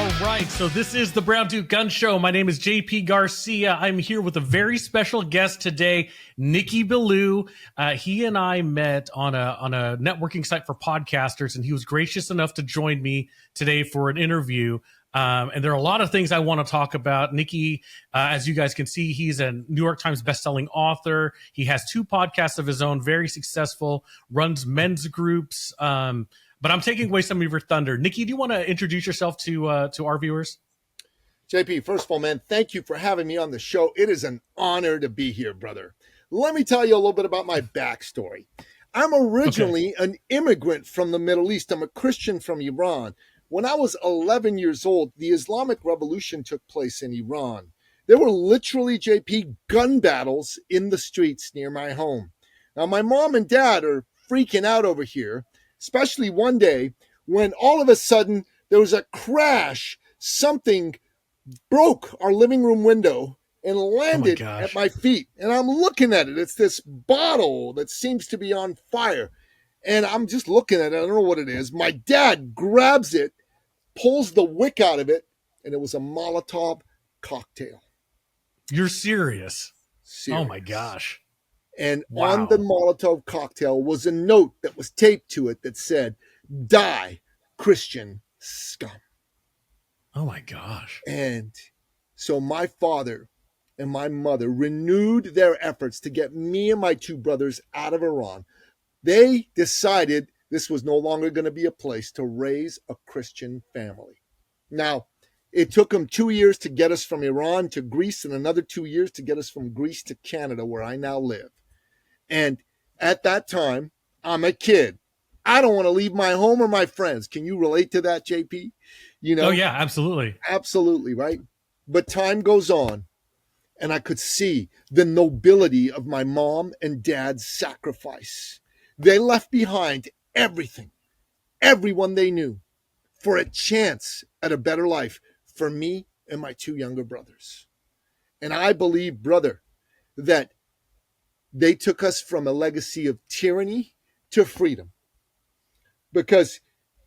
All right, so this is the Brown Duke Gun Show. My name is JP Garcia. I'm here with a very special guest today, Nicky Billou. He and I met on a networking site for podcasters, and he was gracious enough to join me today for an interview. And there are a lot of things I want to talk about. Nicky, as you guys can see, he's a New York Times bestselling author. He has 2 podcasts of his own, very successful, runs men's groups. But I'm taking away some of your thunder. Nicky, do you want to introduce yourself to our viewers? JP, first of all, man, thank you for having me on the show. It is an honor to be here, brother. Let me tell you a little bit about my backstory. I'm originally an immigrant from the Middle East. I'm a Christian from Iran. When I was 11 years old, the Islamic Revolution took place in Iran. There were literally, JP, gun battles in the streets near my home. Now, my mom and dad are freaking out over here, especially one day when all of a sudden there was a crash. Something broke our living room window and landed at my feet. And I'm looking at it. It's this bottle that seems to be on fire. And I'm just looking at it. I don't know what it is. My dad grabs it, pulls the wick out of it, and it was a Molotov cocktail. You're serious? Serious. Oh, my gosh. And on the Molotov cocktail was a note that was taped to it that said, "Die, Christian scum." Oh, my gosh. And so my father and my mother renewed their efforts to get me and my 2 brothers out of Iran. They decided this was no longer going to be a place to raise a Christian family. Now, it took them 2 years to get us from Iran to Greece and another 2 years to get us from Greece to Canada, where I now live. And at that time, I'm a kid. I don't want to leave my home or my friends. Can you relate to that, JP? You know? Oh, yeah, absolutely. Absolutely, right? But time goes on, and I could see the nobility of my mom and dad's sacrifice. They left behind everything, everyone they knew, for a chance at a better life for me and my 2 younger brothers. And I believe, brother, that they took us from a legacy of tyranny to freedom. Because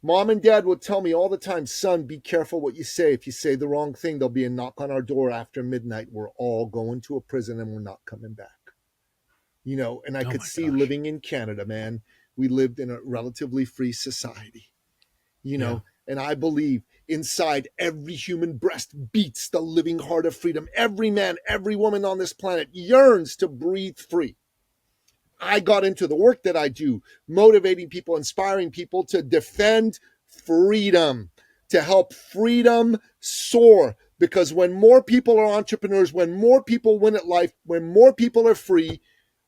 mom and dad would tell me all the time, "Son, be careful what you say. If you say the wrong thing, there'll be a knock on our door after midnight. We're all going to a prison and we're not coming back." You know, and I could see living in Canada, man, we lived in a relatively free society, you know, and I believe inside every human breast beats the living heart of freedom. Every man, every woman on this planet yearns to breathe free. I got into the work that I do, motivating people, inspiring people to defend freedom, to help freedom soar. Because when more people are entrepreneurs, when more people win at life, when more people are free,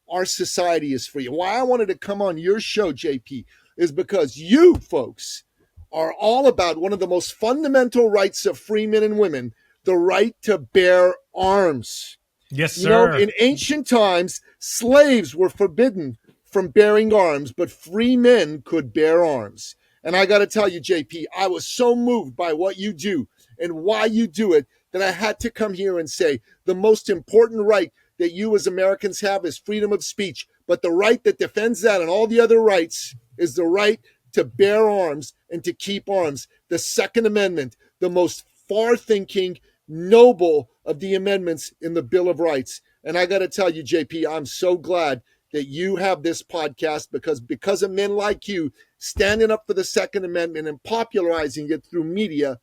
our society is free. And why I wanted to come on your show, JP, is because you folks are all about one of the most fundamental rights of free men and women, the right to bear arms. Yes, sir. You know, in ancient times, slaves were forbidden from bearing arms, but free men could bear arms. And I got to tell you, JP, I was so moved by what you do and why you do it that I had to come here and say the most important right that you as Americans have is freedom of speech. But the right that defends that and all the other rights is the right to bear arms and to keep arms. The Second Amendment, the most far-thinking, noble of the amendments in the Bill of Rights. And I got to tell you, JP, I'm so glad that you have this podcast because of men like you standing up for the Second Amendment and popularizing it through media,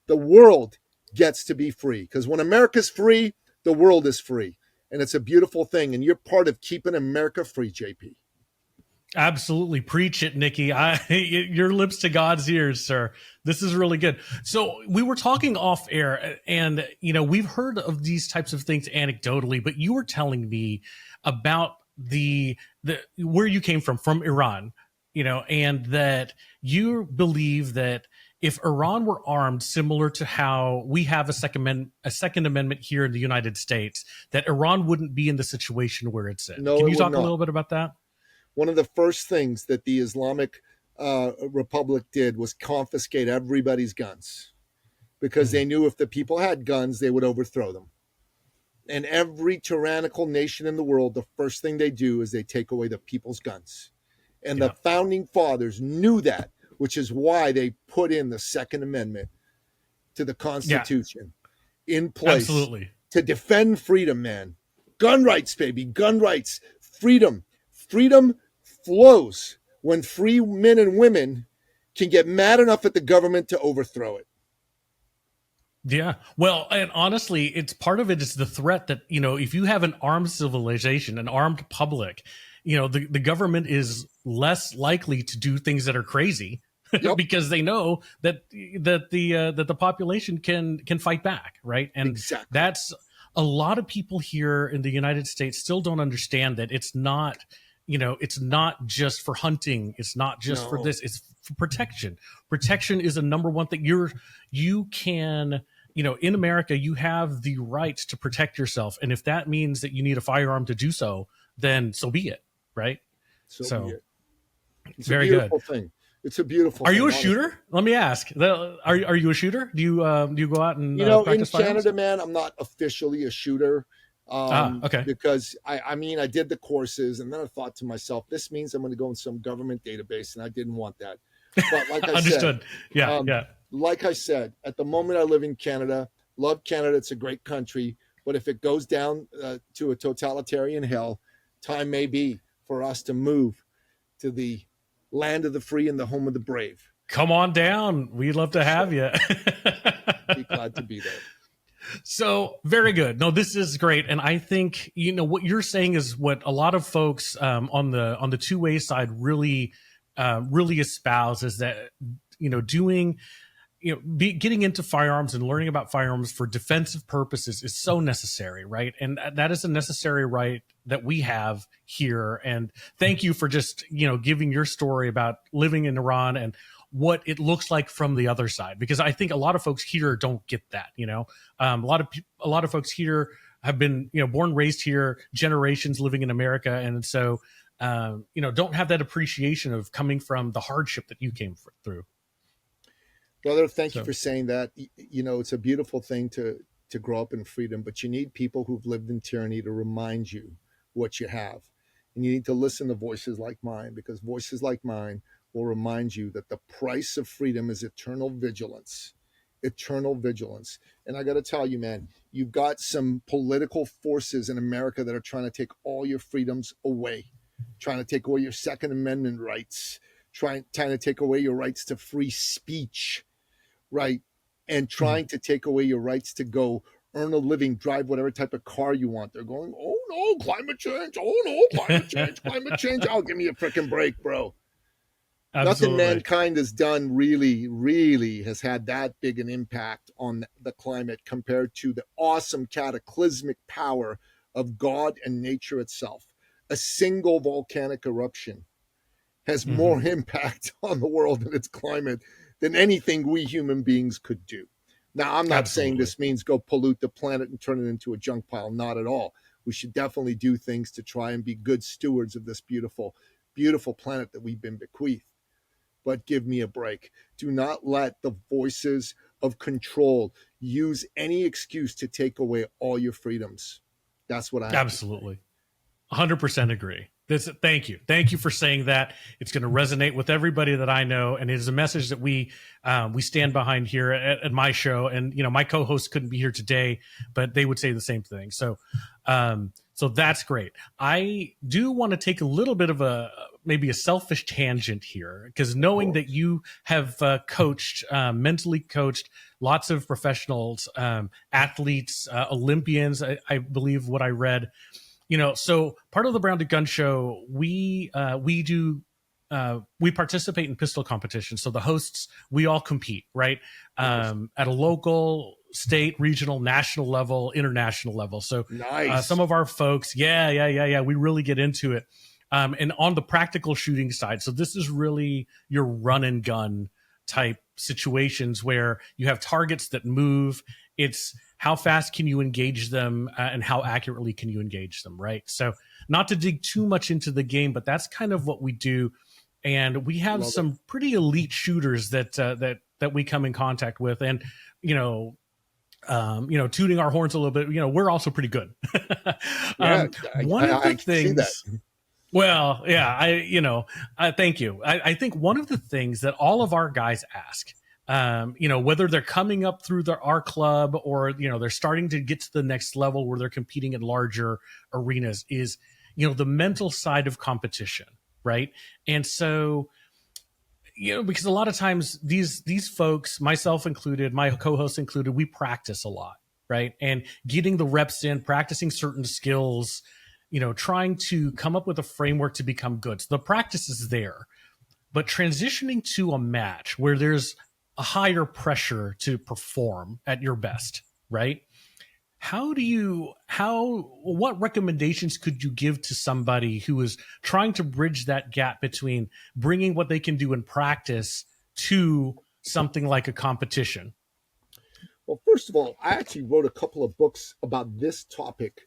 the world gets to be free. Because when America's free, the world is free. And it's a beautiful thing. And you're part of keeping America free, JP. Absolutely. Preach it, Nicky. Your lips to God's ears, sir. This is really good. So we were talking off air and, you know, we've heard of these types of things anecdotally, but you were telling me about the where you came from Iran, you know, and that you believe that if Iran were armed similar to how we have a Second Amendment here in the United States, that Iran wouldn't be in the situation where it's in. No, can you talk a little bit about that? One of the first things that the Islamic Republic did was confiscate everybody's guns because they knew if the people had guns, they would overthrow them. And every tyrannical nation in the world, the first thing they do is they take away the people's guns. And the founding fathers knew that, which is why they put in the Second Amendment. to the Yeah, Constitution in place absolutely. to defend freedom, man. Gun rights, baby, gun rights, freedom. Freedom flows when free men and women can get mad enough at the government to overthrow it. Yeah. Well, and honestly, it's part of it is the threat that, if you have an armed civilization, an armed public, the government is less likely to do things that are crazy Yep. because they know that the population can fight back, right? And Exactly. that's a lot of people here in the United States still don't understand that it's not, it's not just for hunting, it's not just for this, it's for protection. Protection is the number one thing. You can, in America, you have the right to protect yourself. And if that means that you need a firearm to do so, then so be it. Right. So be it. It's very a beautiful good thing. It's a beautiful Are thing, you a honestly. shooter? Let me ask. Are you a shooter? Do you go out and in practice Canada, firearms? man, I'm not officially a shooter. Okay. Because I did the courses and then I thought to myself, this means I'm going to go in some government database, and I didn't want that. But like I Understood. said, Yeah. like I said, at the moment I live in Canada, love Canada. It's a great country. But if it goes down to a totalitarian hell, time may be for us to move to the land of the free and the home of the brave. Come on down. We'd love to have you. Be glad to be there. So very good. No, this is great, and I think what you're saying is what a lot of folks on the two-way side really espouse is that doing getting into firearms and learning about firearms for defensive purposes is so necessary, right? And that is a necessary right that we have here. And thank you for just giving your story about living in Iran and what it looks like from the other side, because I think a lot of folks here don't get that. A lot of folks here have been born, raised here, generations living in America, and so don't have that appreciation of coming from the hardship that you came through. Brother, thank you for saying that. It's a beautiful thing to grow up in freedom, but you need people who've lived in tyranny to remind you what you have. And you need to listen to voices like mine, because voices like mine will remind you that the price of freedom is eternal vigilance. Eternal vigilance. And I got to tell you, man, you've got some political forces in America that are trying to take all your freedoms away, trying to take away your Second Amendment rights, trying to take away your rights to free speech, right? And trying to take away your rights to go earn a living, drive whatever type of car you want. They're going, oh no, climate change. Oh no, climate change, climate change. Oh, give me a freaking break, bro. Absolutely. Nothing mankind has done really has had that big an impact on the climate compared to the awesome cataclysmic power of God and nature itself. A single volcanic eruption has more impact on the world and its climate than anything we human beings could do. Now, I'm not saying this means go pollute the planet and turn it into a junk pile. Not at all. We should definitely do things to try and be good stewards of this beautiful, beautiful planet that we've been bequeathed. But give me a break. Do not let the voices of control use any excuse to take away all your freedoms. That's what I have absolutely 100% agree. Thank you for saying that. It's going to resonate with everybody that I know, and it is a message that we stand behind here at my show. And my co-host couldn't be here today, but they would say the same thing. So that's great. I do want to take a little bit of maybe a selfish tangent here, because knowing that you have mentally coached lots of professionals, athletes, Olympians, I believe what I read. So part of the Brown to Gun Show, we participate in pistol competitions. So the hosts, we all compete, right? At a local, state, regional, national level, international level. So nice. Some of our folks, we really get into it. And on the practical shooting side, so this is really your run and gun type situations where you have targets that move. It's how fast can you engage them and how accurately can you engage them, right? So not to dig too much into the game, but that's kind of what we do. And we have some pretty elite shooters that we come in contact with, and tooting our horns a little bit. We're also pretty good. One of the things. Well, yeah, thank you. I think one of the things that all of our guys ask Whether they're coming up through our club or, they're starting to get to the next level where they're competing in larger arenas is, the mental side of competition. Right. And so, because a lot of times these folks, myself included, my co-hosts included, we practice a lot. Right. And getting the reps in, practicing certain skills, trying to come up with a framework to become good. So the practice is there, but transitioning to a match where there's a higher pressure to perform at your best, right? What recommendations could you give to somebody who is trying to bridge that gap between bringing what they can do in practice to something like a competition? Well, first of all, I actually wrote a couple of books about this topic.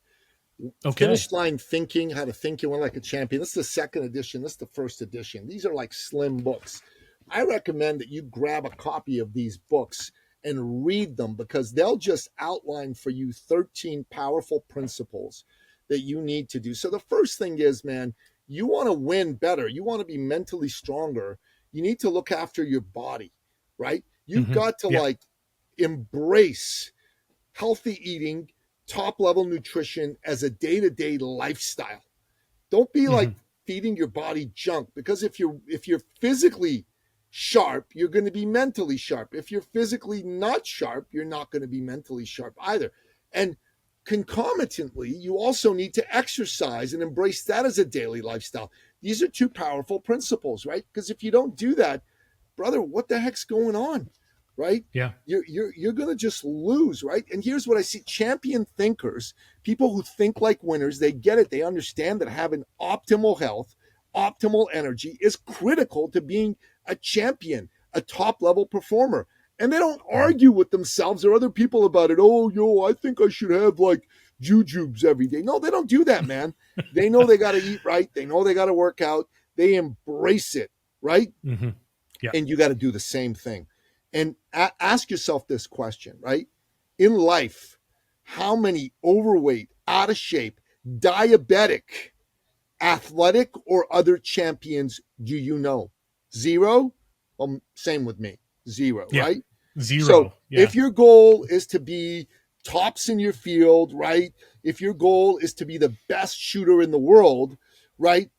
Okay. Finish line thinking, how to think you win like a champion. This is the second edition. This is the first edition. These are like slim books. I recommend that you grab a copy of these books and read them, because they'll just outline for you 13 powerful principles that you need to do. So the first thing is, man, you want to win better. You want to be mentally stronger. You need to look after your body, right? You've got to embrace healthy eating, top level nutrition as a day-to-day lifestyle. Don't be like feeding your body junk, because if you're physically sharp, you're going to be mentally sharp. If you're physically not sharp, you're not going to be mentally sharp either. And concomitantly, you also need to exercise and embrace that as a daily lifestyle. These are two powerful principles, right? Because if you don't do that, brother, what the heck's going on? Right? Yeah. You're going to just lose, right? And here's what I see. Champion thinkers, people who think like winners, they get it. They understand that having optimal health, optimal energy is critical to being a champion, a top level performer. And they don't argue with themselves or other people about it. Oh, I think I should have like jujubes every day. No, they don't do that, man. They know they got to eat right. They know they got to work out. They embrace it, right? Yeah. And you got to do the same thing. And ask yourself this question, right? In life, how many overweight, out of shape, diabetic, athletic, or other champions do you know? Zero? Well, same with me. Zero, right? Zero. So if your goal is to be tops in your field, right? If your goal is to be the best shooter in the world, right?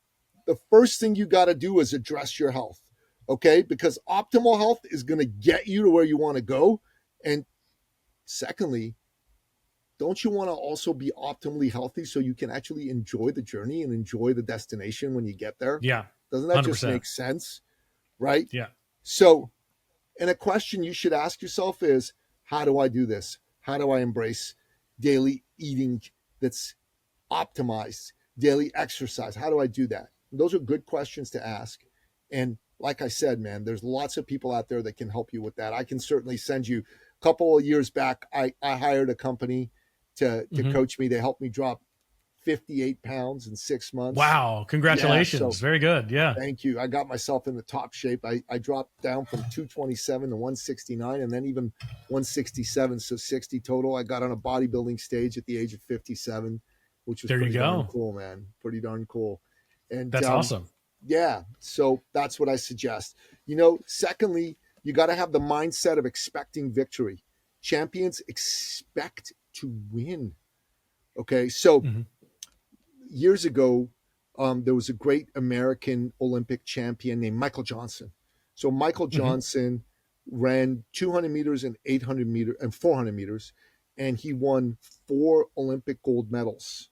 The first thing you got to do is address your health. Okay, because optimal health is going to get you to where you want to go. And secondly, don't you want to also be optimally healthy so you can actually enjoy the journey and enjoy the destination when you get there? Yeah. Doesn't that 100%. just make sense? Right? Yeah. So, and a question you should ask yourself is, how do I do this? How do I embrace daily eating that's optimized, daily exercise? How do I do that? And those are good questions to ask. And like I said, man, there's lots of people out there that can help you with that. I can certainly send you. A couple of years back, I hired a company to coach me. They helped me drop 58 pounds in 6 months. Wow. Congratulations. Yeah, so very good. Yeah. Thank you. I got myself in the top shape. I dropped down from 227 to 169 and then even 167. So 60 total. I got on a bodybuilding stage at the age of 57, which was pretty darn cool, man. Pretty darn cool. And that's awesome. Yeah. So that's what I suggest. Secondly, you got to have the mindset of expecting victory. Champions expect to win. Okay. So years ago, there was a great American Olympic champion named Michael Johnson. So Michael Johnson ran 200 meters and 800 meters and 400 meters, and he won 4 Olympic gold medals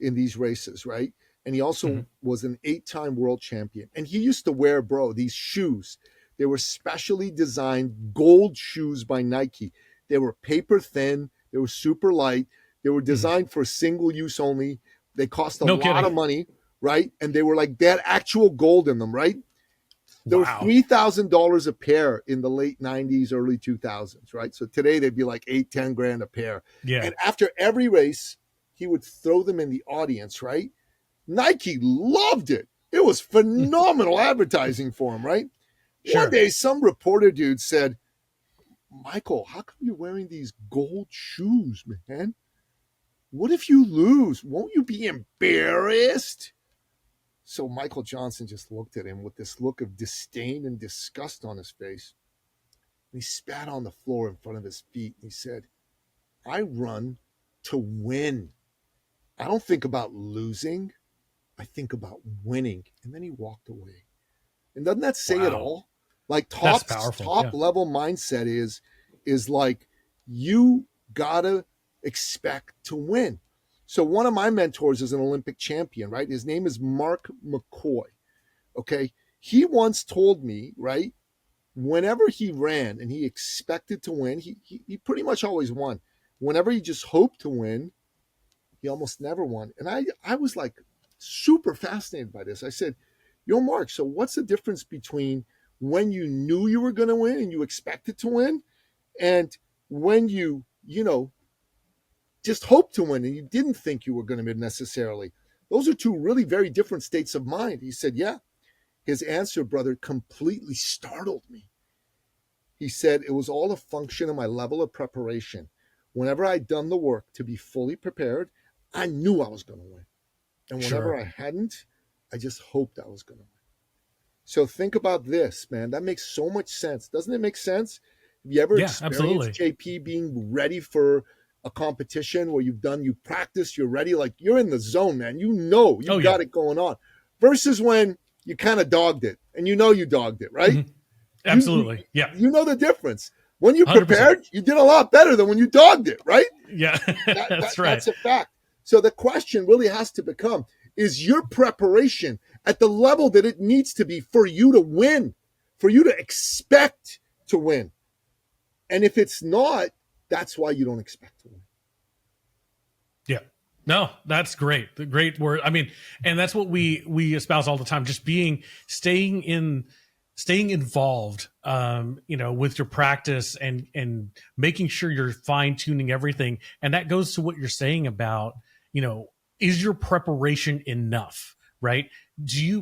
in these races, right? And he also was an 8-time world champion. And he used to wear, these shoes. They were specially designed gold shoes by Nike. They were paper thin. They were super light. They were designed for single use only. They cost a lot of money, right? And they were like, they had actual gold in them, right? They were $3,000 a pair in the late 90s, early 2000s, right? So today they'd be like $8-10 a pair. Yeah. And after every race, he would throw them in the audience, right? Nike loved it. It was phenomenal advertising for him, right? Sure. One day, some reporter dude said, Michael, how come you're wearing these gold shoes, man? What if you lose? Won't you be embarrassed? So Michael Johnson just looked at him with this look of disdain and disgust on his face. And he spat on the floor in front of his feet. And he said, I run to win. I don't think about losing. I think about winning. And then he walked away. And doesn't that say it Wow. all? Like That's powerful. top Yeah. level mindset is like, you gotta expect to win. So one of my mentors is an Olympic champion, right? His name is Mark McCoy. Okay. He once told me, right, whenever he ran and he expected to win, he pretty much always won. Whenever he just hoped to win, he almost never won. And I was like super fascinated by this. I said, yo, Mark, so what's the difference between when you knew you were going to win and you expected to win, and when you just hoped to win and you didn't think you were going to win necessarily? Those are two really very different states of mind. He said, yeah. His answer, brother, completely startled me. He said it was all a function of my level of preparation. Whenever I'd done the work to be fully prepared, I knew I was going to win. And whenever I hadn't, I just hoped I was going to win. So think about this, man. That makes so much sense. Doesn't it make sense? Have you ever experienced JP being ready for a competition where you practice, you're ready, like you're in the zone, man. You got it going on. Versus when you kind of dogged it and you dogged it, right? Mm-hmm. Absolutely. You know the difference. When you prepared, 100%. You did a lot better than when you dogged it, right? Yeah, that's right. That's a fact. So the question really has to become, is your preparation at the level that it needs to be for you to win, for you to expect to win? And if it's not, that's why you don't expect to win. Yeah. No, that's great. The great word. I mean, and that's what we espouse all the time, just staying involved, with your practice and making sure you're fine tuning everything. And that goes to what you're saying about, is your preparation enough, right?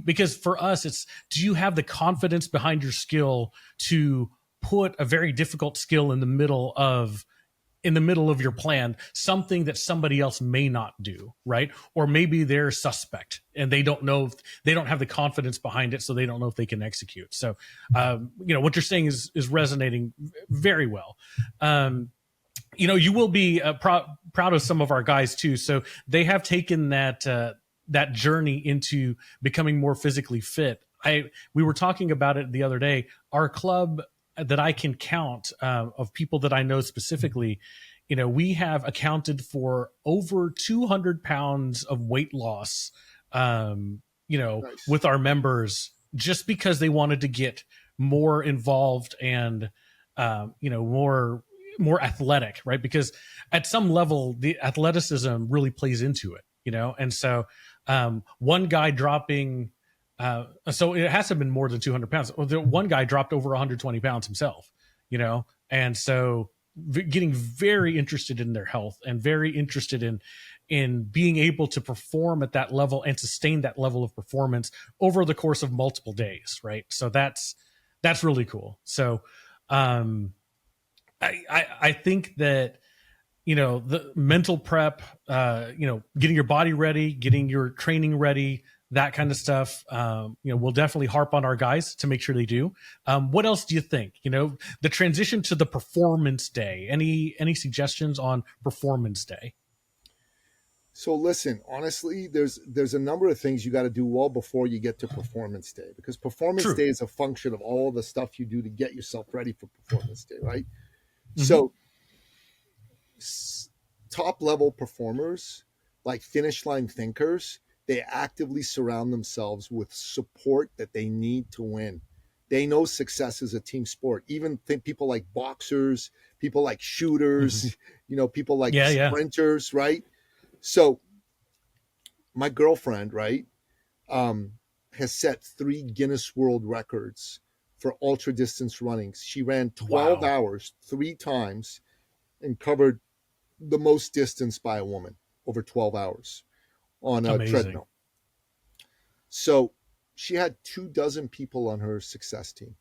Because for us, do you have the confidence behind your skill to put a very difficult skill in the middle of your plan, something that somebody else may not do, right? Or maybe they're suspect and they don't know, they don't have the confidence behind it, so they don't know if they can execute. So, what you're saying is resonating very well. You will be proud of some of our guys too. So they have taken that journey into becoming more physically fit. We were talking about it the other day. Our club that I can count of people that I know specifically, we have accounted for over 200 pounds of weight loss, nice. With our members, just because they wanted to get more involved and, more athletic, right? Because at some level, the athleticism really plays into it, And so one guy dropping, so it has to have been more than 200 pounds. The one guy dropped over 120 pounds himself, and so getting very interested in their health and very interested in being able to perform at that level and sustain that level of performance over the course of multiple days, right? So that's really cool. So I think that the mental prep, getting your body ready, getting your training ready, that kind of stuff. We'll definitely harp on our guys to make sure they do. What else do you think? The transition to the performance day. Any suggestions on performance day? So listen, honestly, there's a number of things you got to do well before you get to performance day, because performance day is a function of all the stuff you do to get yourself ready for performance day, right? Mm-hmm. So top level performers, like finish line thinkers, they actively surround themselves with support that they need to win. They know success is a team sport. Even people like boxers, people like shooters, people like sprinters, right? So my girlfriend, right, has set 3 Guinness World Records for ultra distance running. She ran 12 hours 3 times and covered the most distance by a woman over 12 hours on a treadmill. So she had 24 people on her success team.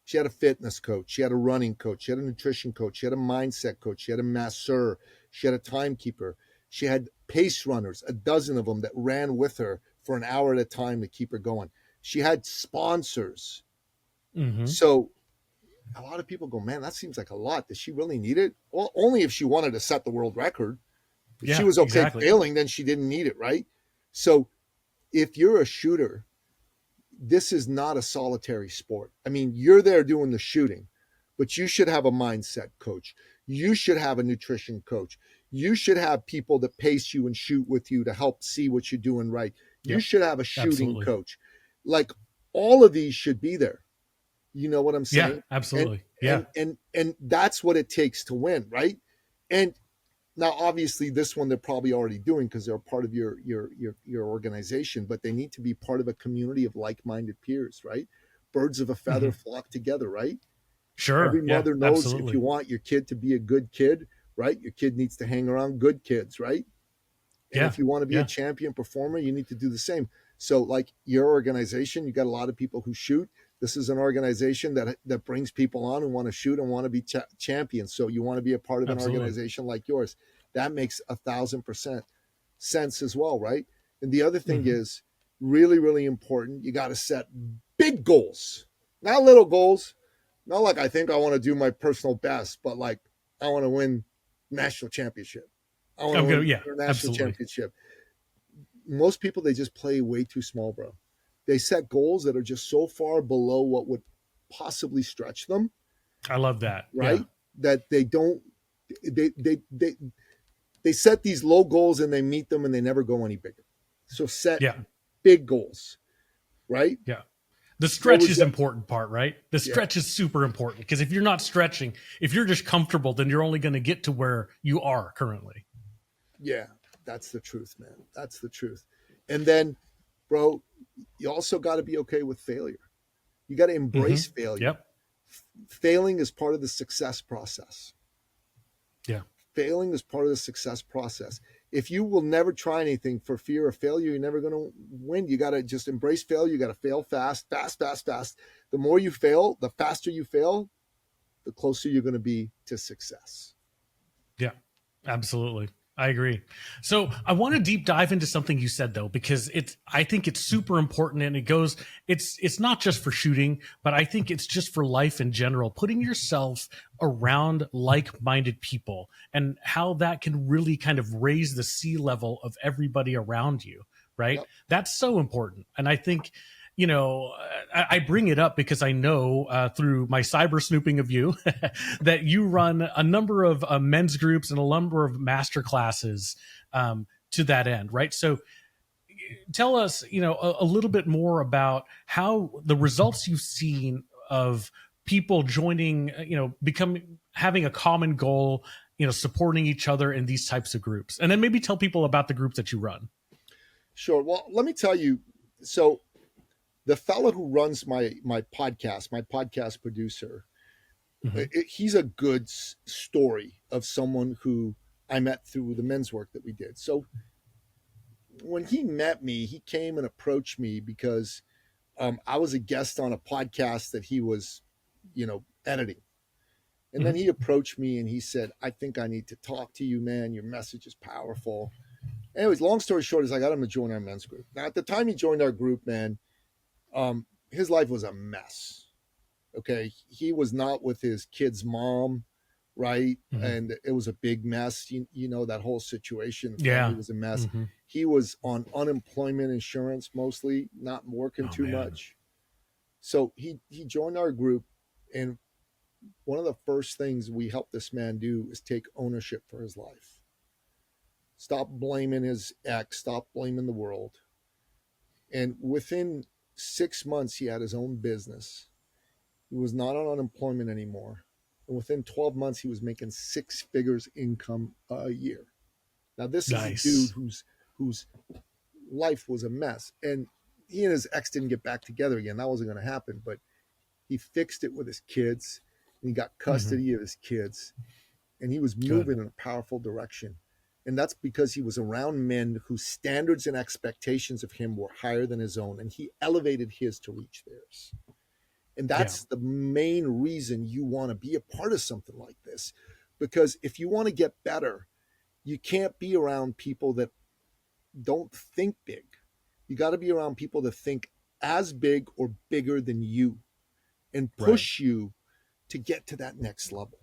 She had a fitness coach. She had a running coach. She had a nutrition coach. She had a mindset coach. She had a masseur. She had a timekeeper. She had pace runners, 12 of them that ran with her for an hour at a time to keep her going. She had sponsors. Mm-hmm. So a lot of people go, man, that seems like a lot. Does she really need it? Well, only if she wanted to set the world record. If she Yeah, was okay exactly. failing, then she didn't need it, right? So if you're a shooter, this is not a solitary sport. I mean, you're there doing the shooting, but you should have a mindset coach. You should have a nutrition coach. You should have people that pace you and shoot with you to help see what you're doing right. You Yep, should have a shooting absolutely. coach. Like all of these should be there. You know what I'm Yeah, saying? And absolutely. Yeah. and that's what it takes to win, right? And now obviously this one they're probably already doing because they're part of your organization, but they need to be part of a community of like-minded peers, right? Birds of a feather Hmm. flock together, right? Every Sure. Yeah, mother knows if you absolutely. want your kid to be a good kid, right? Your kid needs to hang around good kids, right? And Yeah. if you want to be a Yeah, champion performer, you need to do the same. So, like your organization, you got a lot of people who shoot. This is an organization that brings people on who want to shoot and want to be champions. So, you want to be a part of an absolutely. organization like yours. That makes 1,000% sense as well, right? And the other thing Hmm. is really, really important. You got to set big goals, not little goals. Not like I think I want to do my personal best, but like I want to win national championship. I want to I'm gonna. win Yeah, international absolutely. championship. Most people they just play way too small, bro. They set goals that are just so far below what would possibly stretch them, I love that. Yeah. right? That they don't they they they they set these low goals and they meet them and they never go any bigger. So set Yeah. big goals, right? Yeah. The What stretch was is that? important part, right? The Yeah, stretch is super important because if you're not stretching, if you're just comfortable, then you're only going to get to where you are currently. yeah. That's the truth, man. That's the truth. And then, bro, you also got to be okay with failure. You got to Hmm. embrace failure. Yep. Failing is part of the success process. Yeah. Failing is part of the success process. If you will never try anything for fear of failure, you're never going to win. You got to just embrace failure. You got to fail fast, fast, fast, fast. The more you fail, the faster you fail, the closer you're going to be to success. Yeah, absolutely. I agree. So I want to deep dive into something you said though, because I think it's super important and it's not just for shooting, but I think it's just for life in general, putting yourself around like-minded people and how that can really kind of raise the sea level of everybody around you, right? Yep. That's so important. And I think, I bring it up because I know through my cyber snooping of you that you run a number of men's groups and a number of master classes to that end, right? So tell us, a little bit more about how the results you've seen of people joining, becoming having a common goal, supporting each other in these types of groups, and then maybe tell people about the groups that you run. Sure. Well, let me tell you. So the fellow who runs my podcast producer, Hmm. he's a good story of someone who I met through the men's work that we did. So when he met me, he came and approached me because I was a guest on a podcast that he was, editing. And then Hmm. he approached me and he said, I think I need to talk to you, man. Your message is powerful. Anyways, long story short is I got him to join our men's group. Now, at the time he joined our group, man, his life was a mess. Okay. He was not with his kid's mom, right? Hmm. And it was a big mess. That whole situation, the family Yeah. was a mess. Hmm. He was on unemployment insurance mostly, not working Oh too man. much. So he joined our group, and one of the first things we helped this man do is take ownership for his life. Stop blaming his ex, stop blaming the world. And within 6 months, he had his own business. He was not on unemployment anymore. And within 12 months, he was making six figures income a year. Now, this is a dude Nice. whose life was a mess. And he and his ex didn't get back together again. That wasn't going to happen. But he fixed it with his kids, and he got Hmm. custody of his kids, and he was Good. moving in a powerful direction. And that's because he was around men whose standards and expectations of him were higher than his own, and he elevated his to reach theirs. And Yeah. that's the main reason you want to be a part of something like this. Because if you want to get better, you can't be around people that don't think big. You got to be around people that think as big or bigger than you and Right. push you to get to that next level.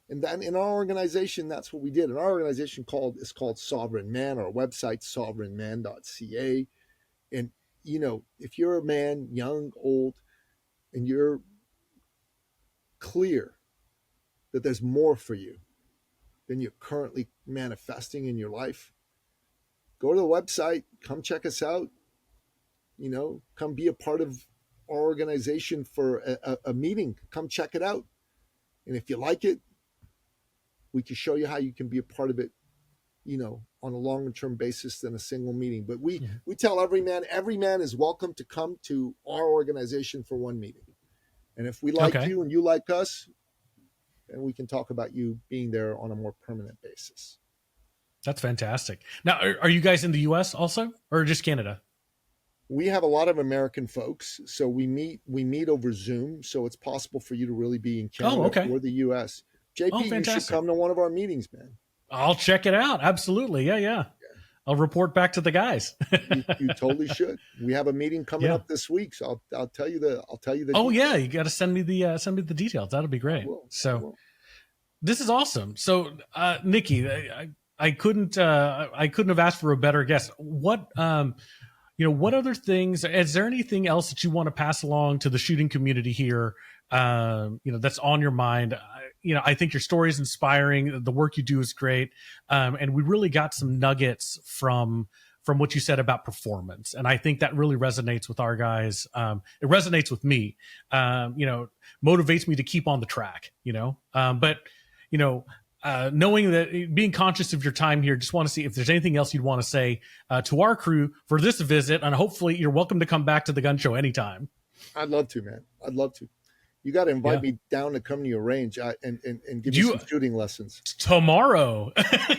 And then in our organization, that's what we did. And our organization is called Sovereign Man. Our website, sovereignman.ca. And, you know, if you're a man, young, old, and you're clear that there's more for you than you're currently manifesting in your life, go to the website, come check us out, you know, come be a part of our organization for a meeting, come check it out. And if you like it, we can show you how you can be a part of it, you know, on a longer term basis than a single meeting. But we tell every man is welcome to come to our organization for one meeting. And if we like you and you like us, then we can talk about you being there on a more permanent basis. That's fantastic. Now, are you guys in the US also, or just Canada? We have a lot of American folks, so we meet over Zoom, so it's possible for you to really be in Canada or the US. JP, you should come to one of our meetings, man. I'll check it out. Absolutely. Yeah. I'll report back to the guys. you totally should. We have a meeting coming up this week, so I'll tell you the. Oh details. Yeah, you got to send me the details. That'll be great. I will. This is awesome. So, Nicky, I couldn't have asked for a better guest. What what other things? Is there anything else that you want to pass along to the shooting community here? That's on your mind. I think your story is inspiring. The work you do is great. And we really got some nuggets from what you said about performance. And I think that really resonates with our guys. It resonates with me, motivates me to keep on the track, but knowing that, being conscious of your time here, just want to see if there's anything else you'd want to say to our crew for this visit. And hopefully you're welcome to come back to the gun show anytime. I'd love to, man. I'd love to. You got to invite me down to come to your range and give you some shooting lessons tomorrow.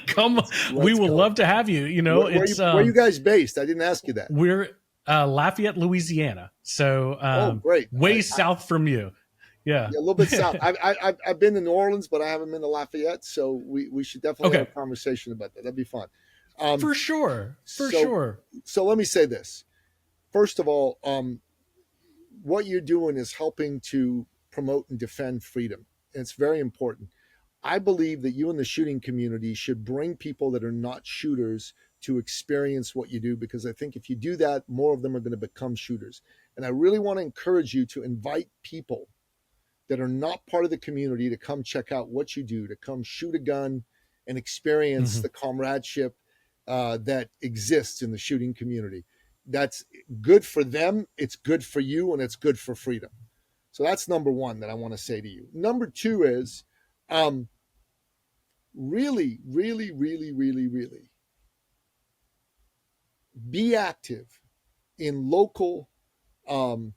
Come, we will love to have you. Where are you guys based? I didn't ask you that. We're Lafayette, Louisiana. So great, way south from you. Yeah, a little bit south. I've been to New Orleans, but I haven't been to Lafayette. So we should definitely have a conversation about that. That'd be fun. For sure. Sure. So let me say this. First of all, what you're doing is helping to promote and defend freedom. And it's very important. I believe that you and the shooting community should bring people that are not shooters to experience what you do, because I think if you do that, more of them are going to become shooters. And I really want to encourage you to invite people that are not part of the community to come check out what you do, to come shoot a gun and experience the comradeship that exists in the shooting community. That's good for them, it's good for you, and it's good for freedom. So that's number one that I want to say to you. Number two is really, really, really, really, really be active in local and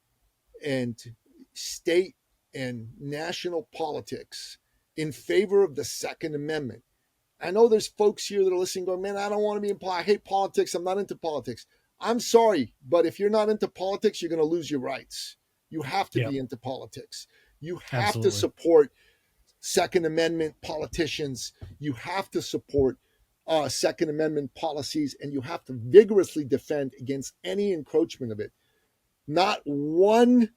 state and national politics in favor of the Second Amendment. I know there's folks here that are listening going, man, I don't want to be in politics. I hate politics. I'm not into politics. I'm sorry, but if you're not into politics, you're going to lose your rights. You have to be into politics. You have to support Second Amendment politicians. You have to support Second Amendment policies, and you have to vigorously defend against any encroachment of it. Not one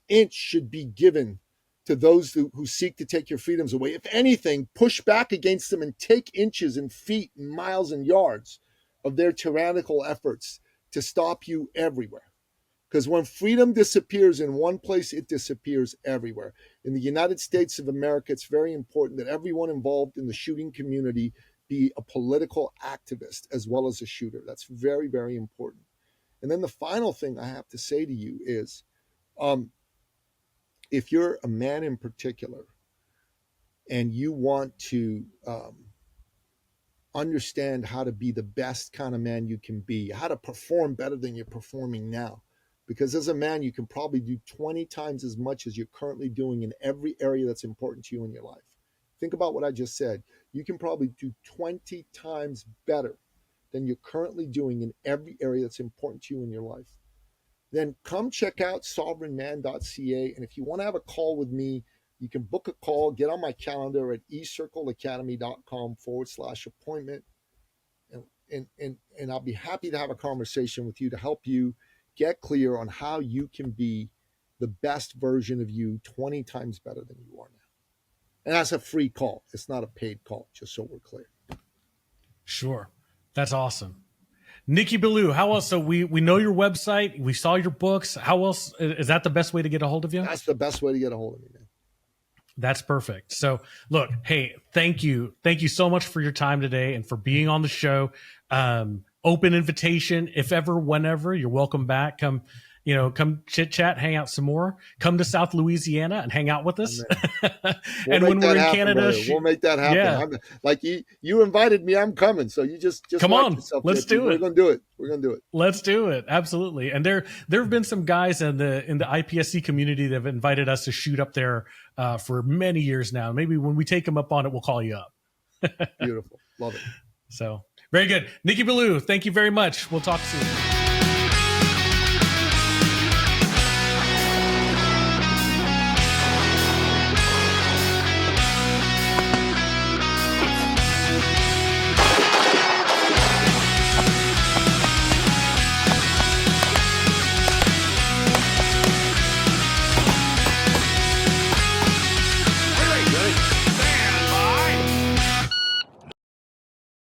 inch should be given to those who seek to take your freedoms away. If anything, push back against them and take inches and feet and miles and yards of their tyrannical efforts to stop you everywhere. Because when freedom disappears in one place, it disappears everywhere. In the United States of America, it's very important that everyone involved in the shooting community be a political activist as well as a shooter. That's very, very important. And then the final thing I have to say to you is, if you're a man in particular and you want to understand how to be the best kind of man you can be, how to perform better than you're performing now, because as a man, you can probably do 20 times as much as you're currently doing in every area that's important to you in your life. Think about what I just said. You can probably do 20 times better than you're currently doing in every area that's important to you in your life. Then come check out sovereignman.ca. And if you want to have a call with me, you can book a call, get on my calendar at ecircleacademy.com/appointment. And I'll be happy to have a conversation with you to help you get clear on how you can be the best version of you 20 times better than you are now. And that's a free call. It's not a paid call, just so we're clear. Sure. That's awesome. Nicky Billou, how else? So we know your website. We saw your books. How else? Is that the best way to get a hold of you? That's the best way to get a hold of me, man. That's perfect. So look, hey, thank you. Thank you so much for your time today and for being on the show. Open invitation. If ever, whenever, you're welcome back. Come chit chat, hang out some more. Come to South Louisiana and hang out with us. And when we're in Canada, we'll make that happen. Yeah. Like you invited me, I'm coming. So you just come on. Let's do it. We're gonna do it. We're gonna do it. Let's do it. Absolutely. And there have been some guys in the IPSC community that have invited us to shoot up there for many years now. Maybe when we take them up on it, we'll call you up. Beautiful. Love it. So very good. Nicky Billou, thank you very much. We'll talk soon.